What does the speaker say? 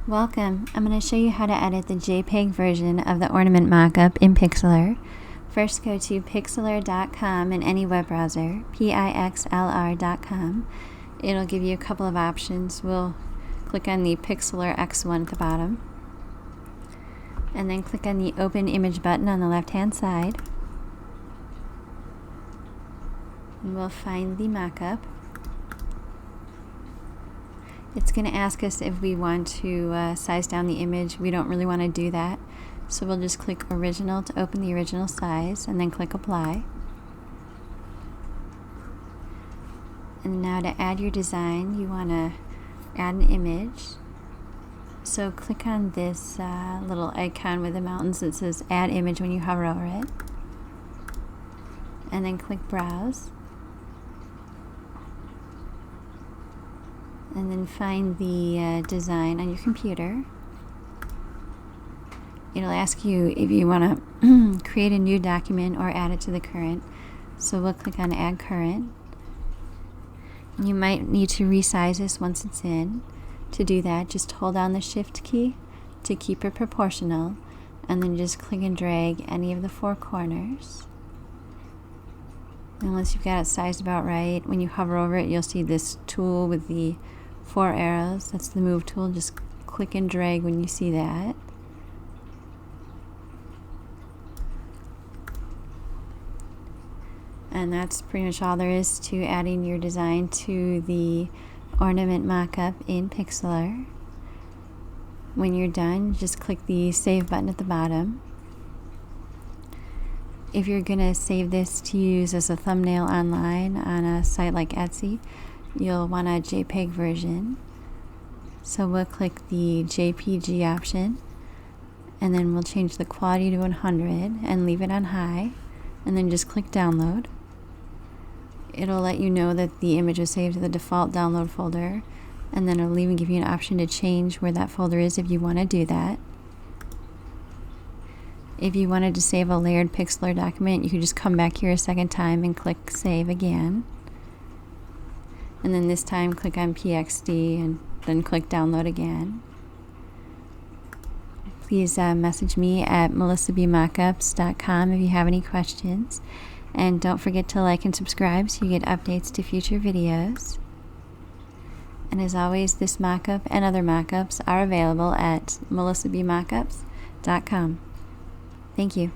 Welcome. I'm going to show you how to edit the JPEG version of the Ornament Mockup in Pixlr. First, go to pixlr.com in any web browser, pixlr.com. It'll give you a couple of options. We'll click on the Pixlr X1 at the bottom, and then click on the Open Image button on the left-hand side. And we'll find the mockup. It's going to ask us if we want to size down the image. We don't really want to do that, so we'll just click Original to open the original size, and then click Apply. And now to add your design, you want to add an image. So click on this little icon with the mountains that says Add Image when you hover over it, and then click Browse. And then find the design on your computer. It'll ask you if you want to create a new document or add it to the current. So we'll click on Add Current. You might need to resize this once it's in. To do that, just hold down the Shift key to keep it proportional, and then just click and drag any of the four corners. And once you've got it sized about right, when you hover over it, you'll see this tool with the four arrows. That's the Move tool. Just click and drag when you see that. And that's pretty much all there is to adding your design to the Ornament Mockup in Pixlr. When you're done, just click the Save button at the bottom. If you're going to save this to use as a thumbnail online on a site like Etsy, you'll want a JPEG version. So we'll click the JPG option, and then we'll change the quality to 100 and leave it on high, and then just click Download. It'll let you know that the image is saved to the default download folder, and then it'll even give you an option to change where that folder is if you want to do that. If you wanted to save a layered Pixlr document, you could just come back here a second time and click Save again. And then this time click on PXD and then click Download again. Please message me at melissabmockups.com if you have any questions. And don't forget to like and subscribe so you get updates to future videos. And as always, this mockup and other mockups are available at melissabmockups.com. Thank you.